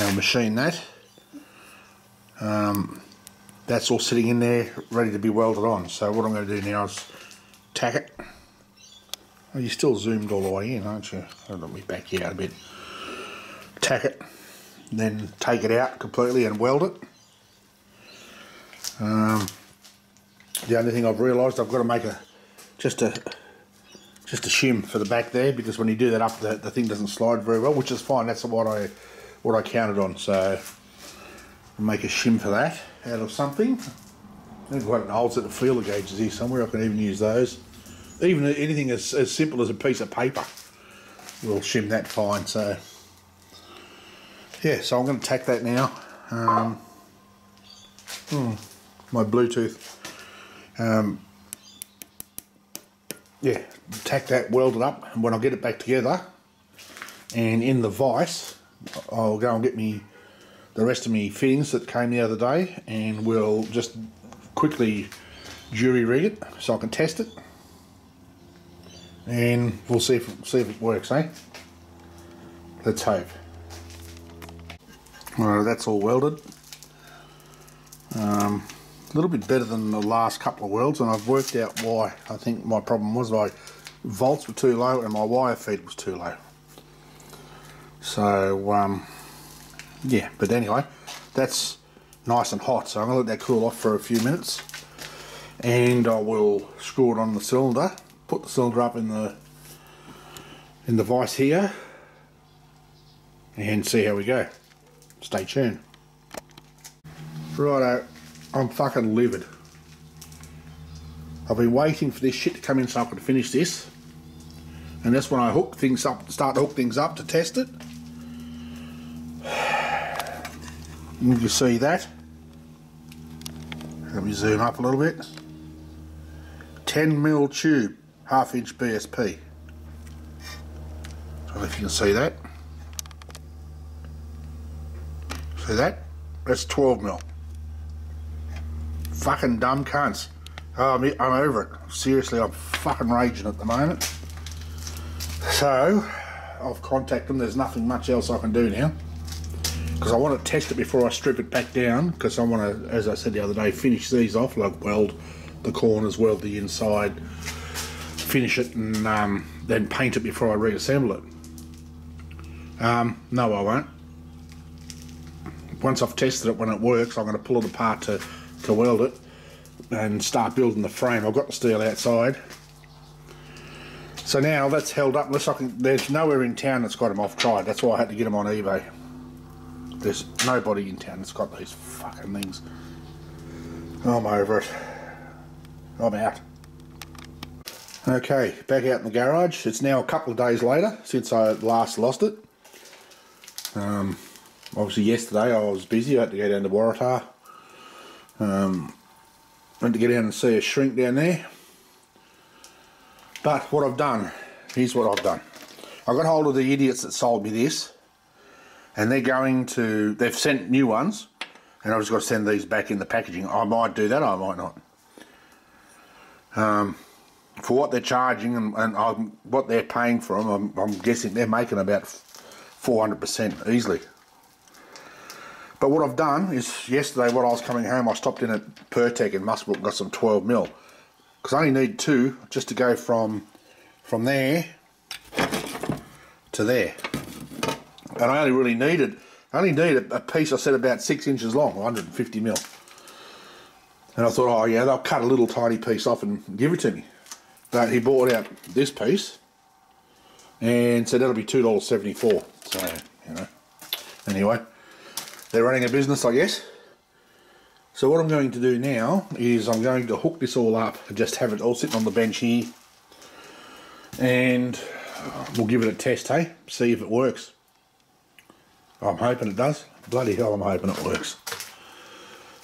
I'll machine that. That's all sitting in there ready to be welded on. So what I'm going to do now is tack it. Oh, you're still zoomed all the way in, aren't you? Let me back you out a bit. Tack it, then take it out completely and weld it. The only thing I've realised, I've got to make just a shim for the back there, because when you do that up, the thing doesn't slide very well, which is fine. That's what I counted on. So I'll make a shim for that out of something. I've got an old set of feeler gauges here somewhere. I can even use those. Even anything as simple as a piece of paper will shim that fine. So yeah, so I'm going to tack that now. My Bluetooth. Yeah, tack that, weld it up, and when I get it back together and in the vise, I'll go and get me the rest of me fittings that came the other day, and we'll just quickly jury rig it so I can test it, and we'll see if it works, eh? Let's hope. Alright, that's all welded. A little bit better than the last couple of welds, and I've worked out why. I think my problem was my volts were too low and my wire feed was too low. So yeah, but anyway, that's nice and hot, so I'm going to let that cool off for a few minutes, and I will screw it on the cylinder, put the cylinder up in the vise here, and see how we go. Stay tuned. Righto, I'm fucking livid. I've been waiting for this shit to come in so I can finish this, and that's when I start to hook things up to test it. You can see that. Let me zoom up a little bit. 10mm tube, 1/2 inch BSP. I don't know if you can see that. See that? That's 12mm. Fucking dumb cunts. Oh, I'm over it. Seriously, I'm fucking raging at the moment. So, I've contacted them. There's nothing much else I can do now, because I want to test it before I strip it back down, because I want to, as I said the other day, finish these off, like weld the corners, weld the inside, finish it, and then paint it before I reassemble it. No, I won't. Once I've tested it, when it works, I'm going to pull it apart to weld it and start building the frame. I've got the steel outside. So now that's held up, unless I can. There's nowhere in town that's got them. I've tried. That's why I had to get them on eBay. There's nobody in town that's got these fucking things. I'm over it. I'm out. Okay, back out in the garage. It's now a couple of days later since I last lost it. Obviously yesterday I was busy. I had to go down to Waratah. Went to get down and see a shrink down there. But what I've done, here's what I've done. I got hold of the idiots that sold me this, and they've sent new ones, and I've just got to send these back in the packaging. I might do that, I might not. For what they're charging and what they're paying for them, I'm guessing they're making about 400% easily. But what I've done is, yesterday when I was coming home, I stopped in at Pertec in Muswellbrook and got some 12mm, because I only need 2 just to go from there to there. And I only really needed a piece, I said, about 6 inches long, 150mm. And I thought, oh yeah, they'll cut a little tiny piece off and give it to me. But he bought out this piece and said that'll be $2.74. So, you know, anyway, they're running a business, I guess. So what I'm going to do now is I'm going to hook this all up and just have it all sitting on the bench here, and we'll give it a test, hey? See if it works. I'm hoping it does. Bloody hell, I'm hoping it works.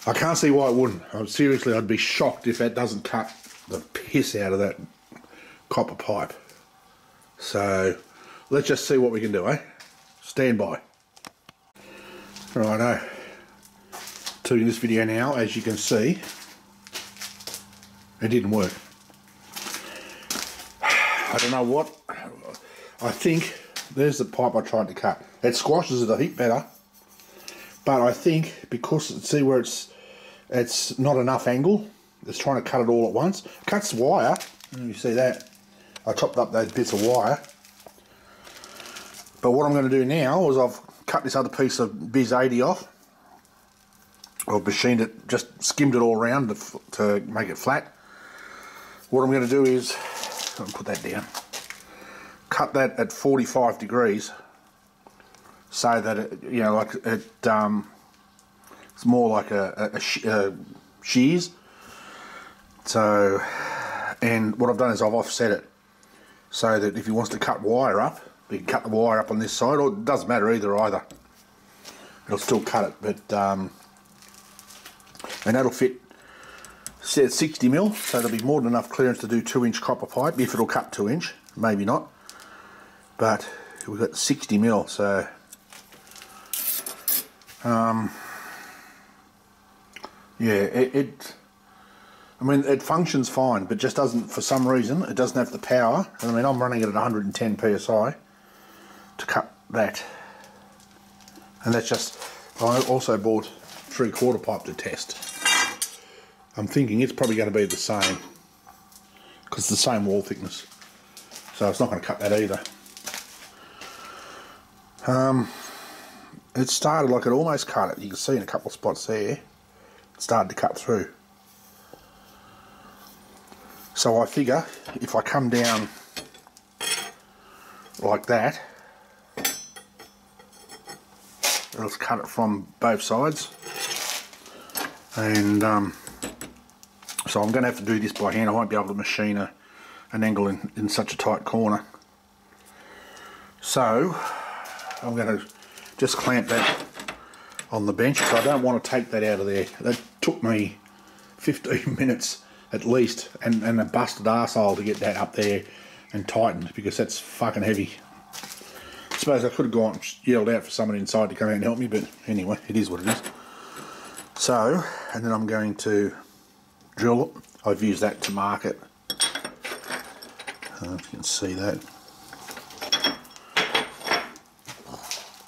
I can't see why it wouldn't. Seriously, I'd be shocked if that doesn't cut the piss out of that copper pipe. So let's just see what we can do, eh? Stand by. Righto. Doing this video now, as you can see, it didn't work. I don't know what. I think there's the pipe I tried to cut. It squashes it a heap better, But I think because, see where it's not enough angle, it's trying to cut it all at once. Cuts the wire, you see that. I chopped up those bits of wire. But what I'm going to do now is I've cut this other piece of Biz 80 off. I've machined it, just skimmed it all around to make it flat. What I'm going to do is, I'll put that down, cut that at 45 degrees so that it, you know, like it, it's more like a shears. So, and what I've done is I've offset it so that if he wants to cut wire up, he can cut the wire up on this side, or it doesn't matter either. It'll still cut it, but and that'll fit, set 60mm, so there'll be more than enough clearance to do 2-inch copper pipe, if it'll cut 2-inch, maybe not. But we've got 60mm, so yeah, I mean, it functions fine, but just doesn't, for some reason, it doesn't have the power. And I mean, I'm running it at 110 psi to cut that. And that's just, I also bought 3/4 pipe to test. I'm thinking it's probably going to be the same, because it's the same wall thickness. So it's not going to cut that either. It started like it almost cut it. You can see in a couple of spots there, it started to cut through. So I figure if I come down like that, it'll cut it from both sides. And so I'm going to have to do this by hand. I won't be able to machine an angle in such a tight corner. So I'm going to just clamp that on the bench, because I don't want to take that out of there. That took me 15 minutes at least, and a busted arsehole to get that up there and tightened, because that's fucking heavy. I suppose I could have gone and yelled out for someone inside to come out and help me, but anyway, it is what it is. So, and then I'm going to drill it. I've used that to mark it. You can see that.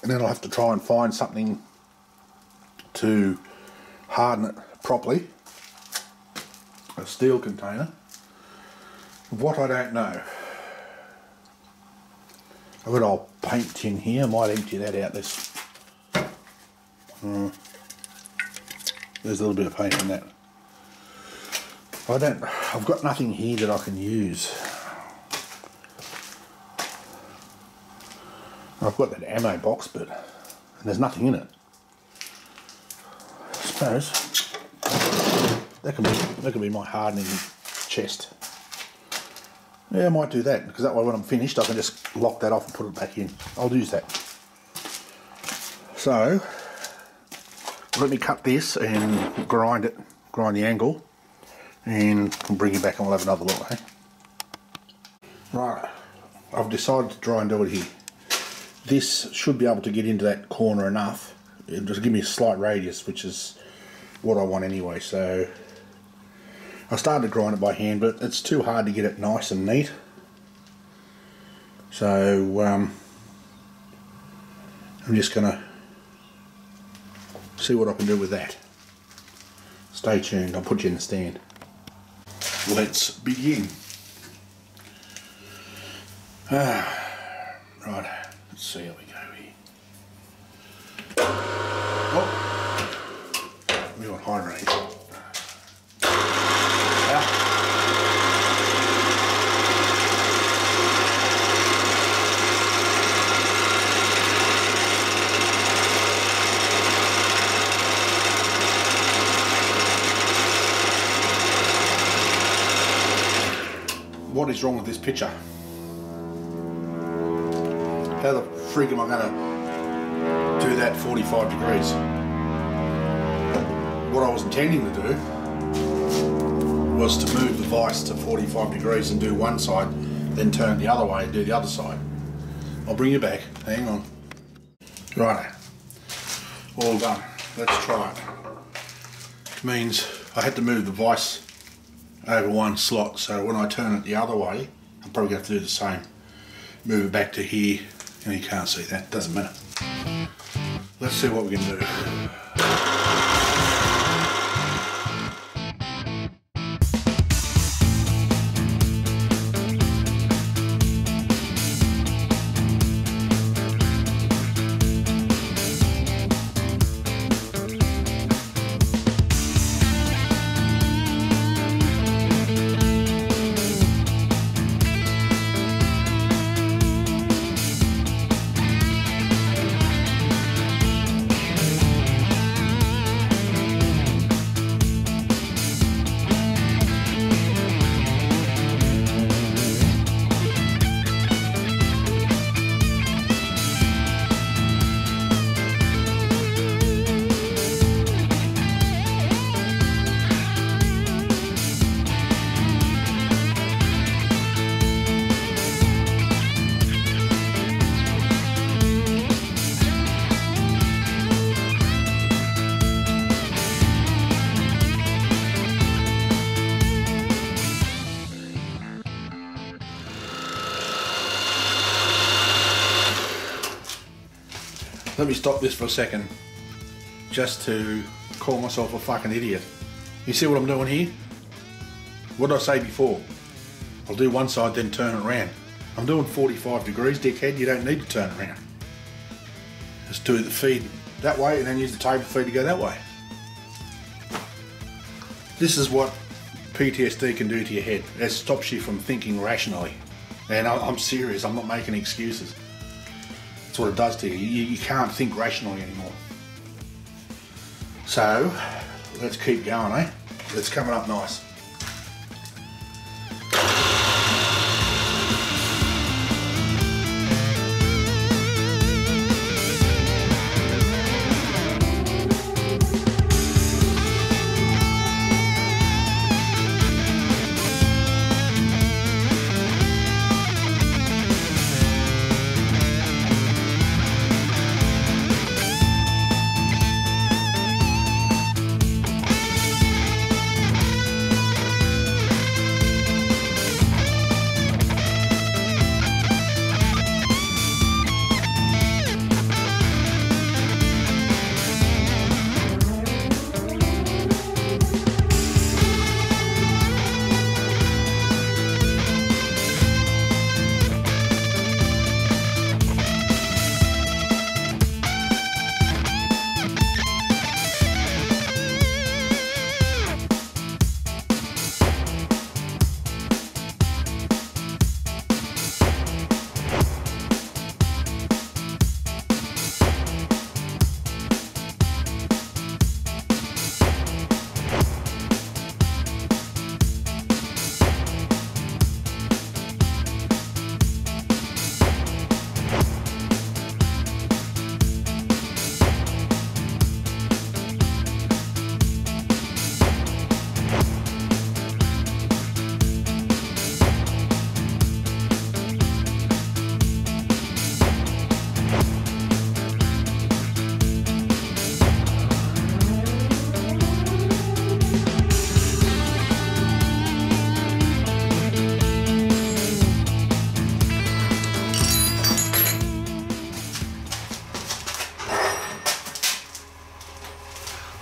And then I'll have to try and find something to harden it properly. A steel container. What I don't know. I've got an old paint tin here. I might empty that out. There's a little bit of paint in that. I've got nothing here that I can use. I've got that ammo box, but there's nothing in it. I suppose that can be my hardening chest. Yeah, I might do that, because that way when I'm finished I can just lock that off and put it back in. I'll use that. So let me cut this and grind the angle, and we'll bring it back and we'll have another look. Eh? Right, I've decided to try and do it here. This should be able to get into that corner enough. It'll just give me a slight radius, which is what I want anyway. So I started to grind it by hand, but it's too hard to get it nice and neat. So I'm just gonna see what I can do with that. Stay tuned, I'll put you in the stand. Let's begin. Right, let's see how we go here. Oh, we want high range. What is wrong with this picture? How the freak am I going to do that 45 degrees? What I was intending to do was to move the vise to 45 degrees and do one side, then turn the other way and do the other side. I'll bring you back, hang on. Right, all done. Let's try it. It means I had to move the vise over one slot, so when I turn it the other way, I'm probably going to have to do the same. Move it back to here, and you can't see that, doesn't matter. Let's see what we can do. Let me stop this for a second, just to call myself a fucking idiot. You see what I'm doing here? What did I say before? I'll do one side, then turn it around. I'm doing 45 degrees, dickhead. You don't need to turn it around. Just do the feed that way and then use the table feed to go that way. This is what PTSD can do to your head. It stops you from thinking rationally. And I'm serious, I'm not making excuses. That's what it does to you. You can't think rationally anymore. So, let's keep going, eh? It's coming up nice.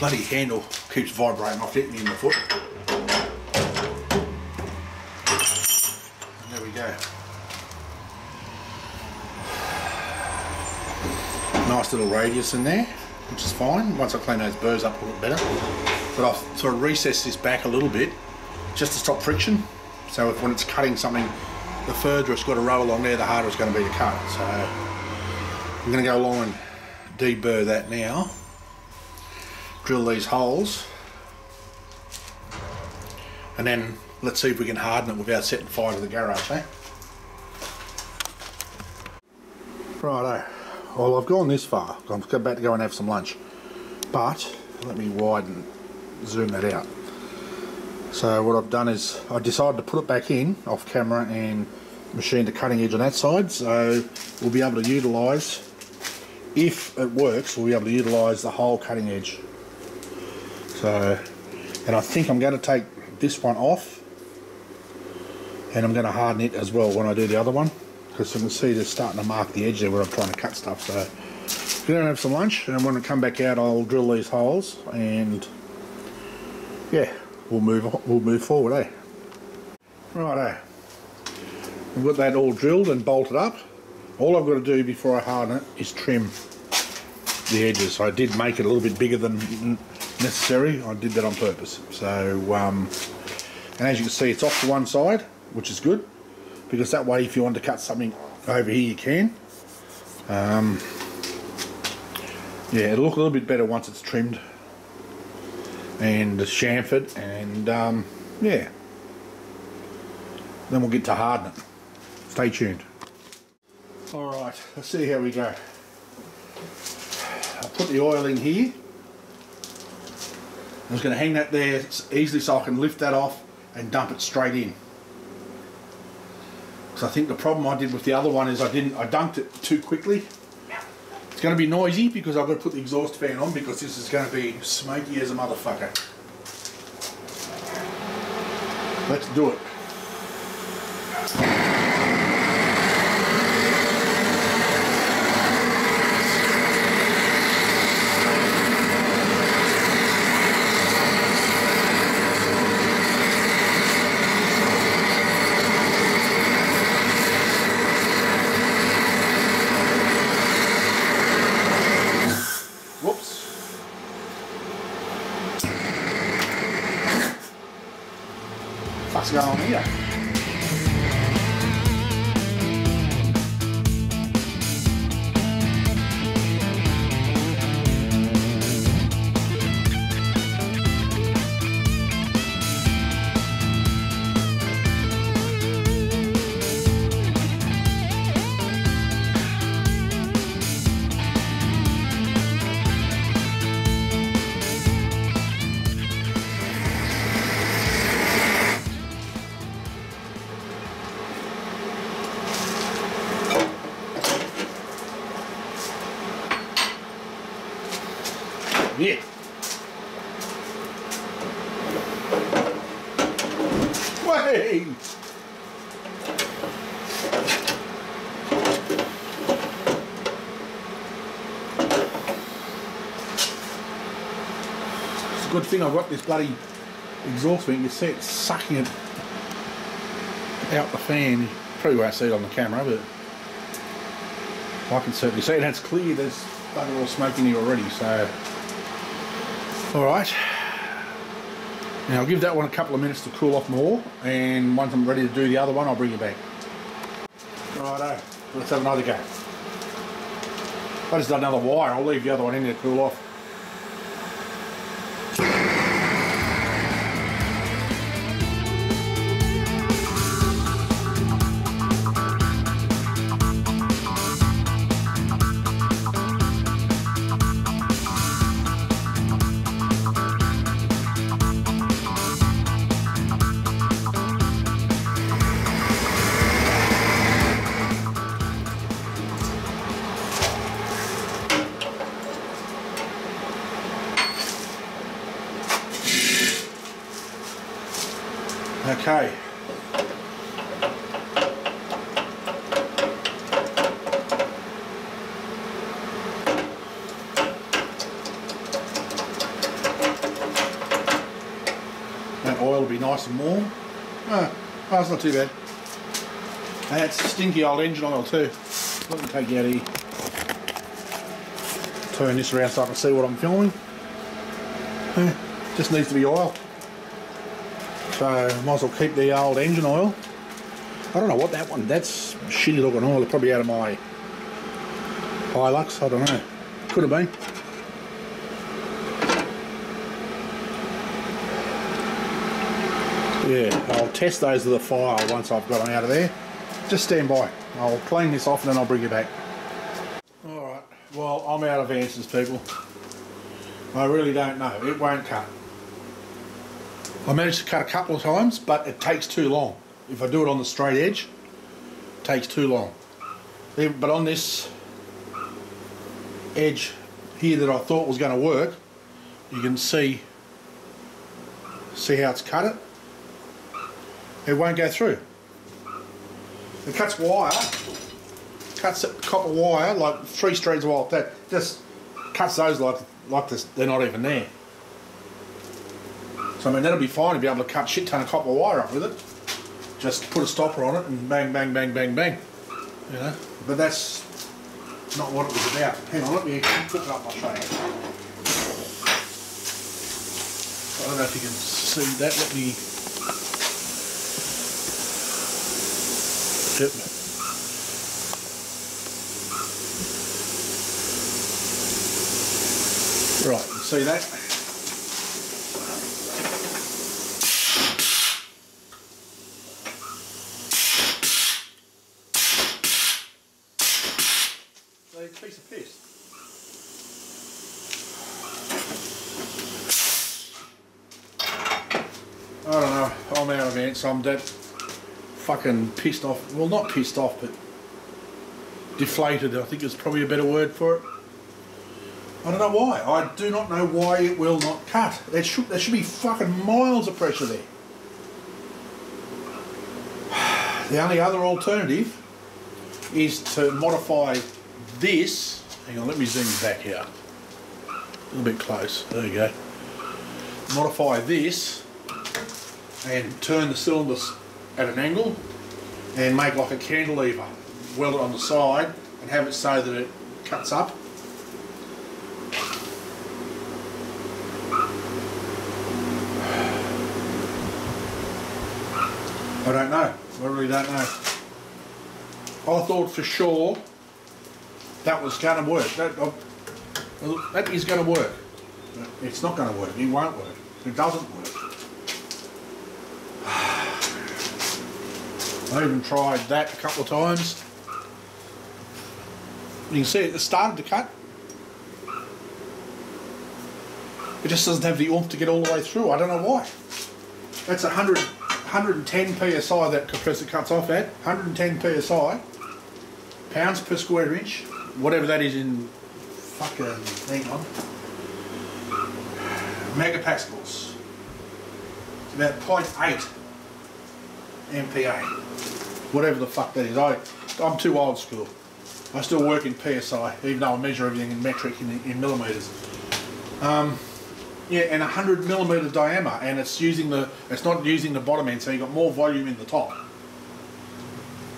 Bloody handle keeps vibrating off, hitting me in the foot. And there we go. Nice little radius in there, which is fine. Once I clean those burrs up a little better. But I've sort of recessed this back a little bit just to stop friction. So when it's cutting something, the further it's got to roll along there, the harder it's going to be to cut. So I'm going to go along and deburr that now. Drill these holes, and then let's see if we can harden it without setting fire to the garage, eh? Righto, well I've gone this far. I'm about to go and have some lunch, but let me zoom that out. So what I've done is I decided to put it back in off camera and machine the cutting edge on that side, so we'll be able to utilise, if it works, we'll be able to utilise the whole cutting edge. So, and I think I'm going to take this one off and I'm going to harden it as well when I do the other one, because you can see they're starting to mark the edge there where I'm trying to cut stuff. So Go and have some lunch, and when I come back out I'll drill these holes, and yeah, we'll move forward, eh? Righto. I've got that all drilled and bolted up. All I've got to do before I harden it is trim the edges. I did make it a little bit bigger than necessary. I did that on purpose. So, and as you can see, it's off to one side, which is good, because that way if you want to cut something over here you can. Yeah, it'll look a little bit better once it's trimmed and chamfered, and yeah, then we'll get to harden it. Stay tuned. Alright, let's see how we go. I'll put the oil in here. I'm just going to hang that there easily so I can lift that off and dump it straight in. Because I think the problem I did with the other one is I dunked it too quickly. It's going to be noisy because I've got to put the exhaust fan on, because this is going to be smoky as a motherfucker. Let's do it. What's going on here? Yeah. Way. It's a good thing I've got this bloody exhaust vent. You see it's sucking it out the fan. You probably won't see it on the camera, but I can certainly see it. And it's clear there's bugger all smoke in here already, so. Alright, now I'll give that one a couple of minutes to cool off more, and once I'm ready to do the other one I'll bring you back. Righto, let's have another go. I just done another wire, I'll leave the other one in there to cool off. Okay. That oil will be nice and warm. Oh, it's not too bad. And that's stinky old engine oil too. Let me take you out of here. Turn this around so I can see what I'm filming. Just needs to be oil. So might as well keep the old engine oil. I don't know what that one, that's shitty looking oil. It's probably out of my Hilux, I don't know. Could have been. Yeah, I'll test those with a file once I've got them out of there. Just stand by. I'll clean this off and then I'll bring you back. Alright, well I'm out of answers, people. I really don't know. It won't cut. I managed to cut a couple of times, but it takes too long. If I do it on the straight edge, it takes too long. But on this edge here that I thought was going to work, you can see how it's cut it. It won't go through. It cuts wire cuts copper wire, like 3 strands of wire, that just cuts those like this, they're not even there. So I mean, that'll be fine to be able to cut shit ton of copper wire up with it. Just put a stopper on it and bang, bang, bang, bang, bang. You know, but that's not what it was about. Hang on, let me flip it up, I'll show you. I don't know if you can see that, let me... Yep. Right, you see that? Piece of piss. I don't know, I'm out of ants. I'm that fucking pissed off. Well, not pissed off, but deflated, I think is probably a better word for it. I don't know why. I do not know why it will not cut. There should be fucking miles of pressure there. The only other alternative is to modify this. Hang on, let me zoom back here. A little bit close. There you go. Modify this and turn the cylinders at an angle and make like a cantilever. Weld it on the side and have it so that it cuts up. I don't know. I really don't know. I thought for sure that was going to work. That is going to work. It's not going to work. It won't work. It doesn't work. I even tried that a couple of times. You can see it started to cut. It just doesn't have the oomph to get all the way through. I don't know why. That's 110 psi that compressor cuts off at. 110 psi. Pounds per square inch. Whatever that is in fucking, hang on, megapascals. It's about 0.8 MPa. Whatever the fuck that is. I'm too old school. I still work in PSI, even though I measure everything in metric in millimetres. Yeah, and 100 millimetre diameter, and it's not using the bottom end, so you've got more volume in the top.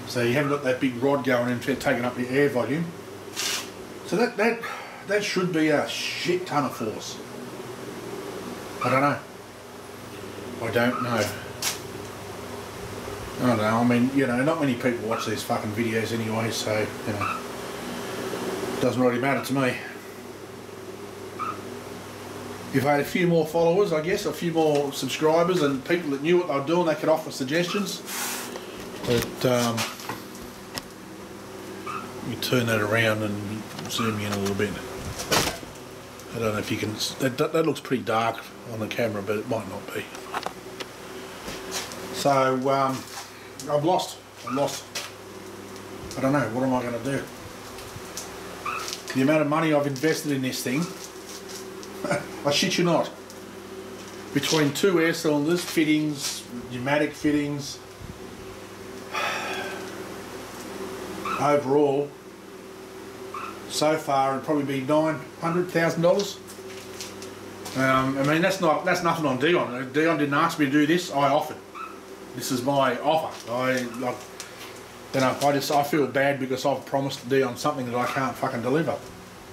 So you haven't got that big rod going in taking up the air volume. So that should be a shit ton of force. I don't know. I don't know. I don't know. I mean, you know, not many people watch these fucking videos anyway, so, you know, it doesn't really matter to me. If I had a few more followers, I guess, a few more subscribers and people that knew what they were doing, they could offer suggestions. But, you turn that around and zoom in a little bit. I don't know if you can, that looks pretty dark on the camera, but it might not be. So, I'm lost. I don't know, what am I going to do? The amount of money I've invested in this thing, I shit you not. Between 2 air cylinders, fittings, pneumatic fittings, overall, so far it'd probably be $900,000. I mean, that's nothing on Dion. Dion didn't ask me to do this. I offered. This is my offer. I feel bad because I've promised Dion something that I can't fucking deliver,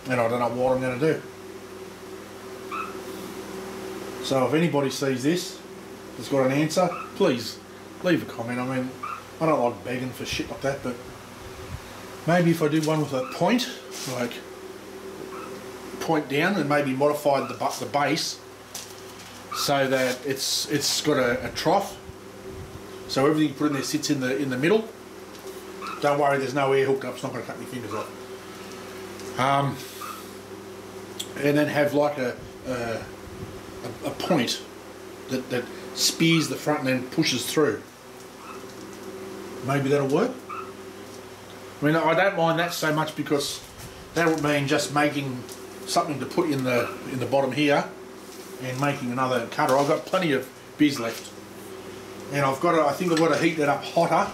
and I don't know what I'm going to do. So if anybody sees this, that's got an answer, please leave a comment. I mean, I don't like begging for shit like that, but maybe if I do one with a point, like point down, and maybe modified the base so that it's got a trough, so everything you put in there sits in the middle. Don't worry, there's no air hooked up. It's not going to cut your fingers off. And then have like a point that spears the front and then pushes through. Maybe that'll work. I mean, I don't mind that so much because that would mean just making something to put in the bottom here and making another cutter. I've got plenty of biz left, and I think I've got to heat that up hotter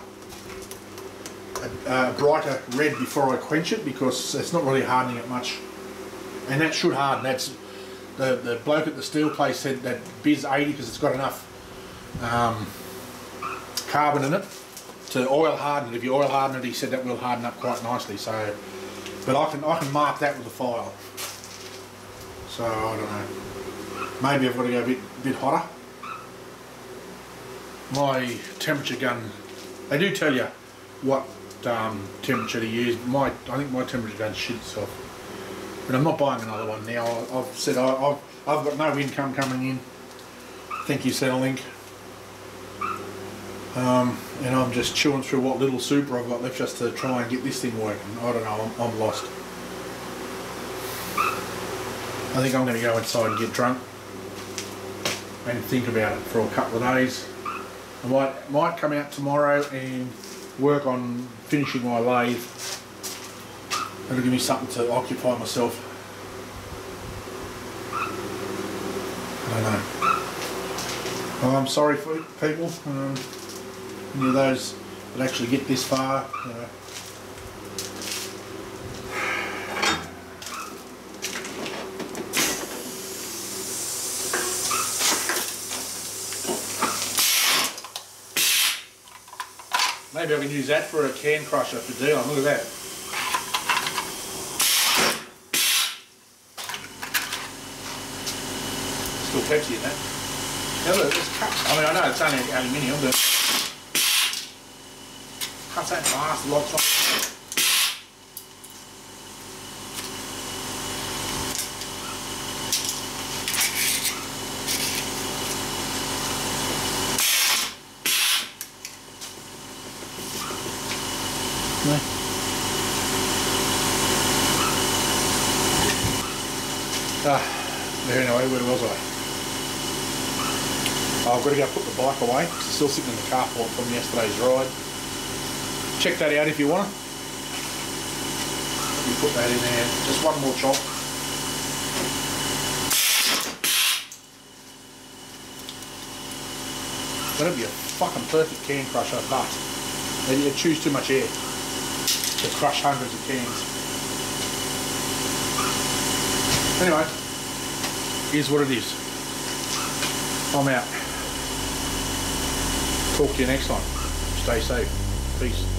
a brighter red before I quench it, because it's not really hardening it much. And that should harden. That's the bloke at the steel place said that Biz 80 because it's got enough carbon in it to oil harden. If you oil harden it, he said that will harden up quite nicely. So, but I can mark that with a file. So I don't know. Maybe I've got to go a bit hotter. My temperature gun, they do tell you what temperature to use. I think my temperature gun shit itself. But I'm not buying another one now. I've said I've got no income coming in. Thank you, Centrelink. And I'm just chewing through what little super I've got left just to try and get this thing working. I don't know. I'm lost. I think I'm going to go inside and get drunk and think about it for a couple of days. I might come out tomorrow and work on finishing my lathe. It'll give me something to occupy myself. I don't know. Well, I'm sorry for people, any of those that actually get this far. Maybe I can use that for a can crusher for Dion. Look at that. Still Pepsi in that. Now look, it's cut. I mean, I know it's only aluminium, but cuts that fast, the locks on. Anyway, where was I? Oh, I've got to go put the bike away. It's still sitting in the carport from yesterday's ride. Check that out if you want. Let me put that in there. Just one more chop. That'd be a fucking perfect can crusher, but you choose too much air to crush hundreds of cans. Anyway, here's what it is. I'm out. Talk to you next time. Stay safe. Peace.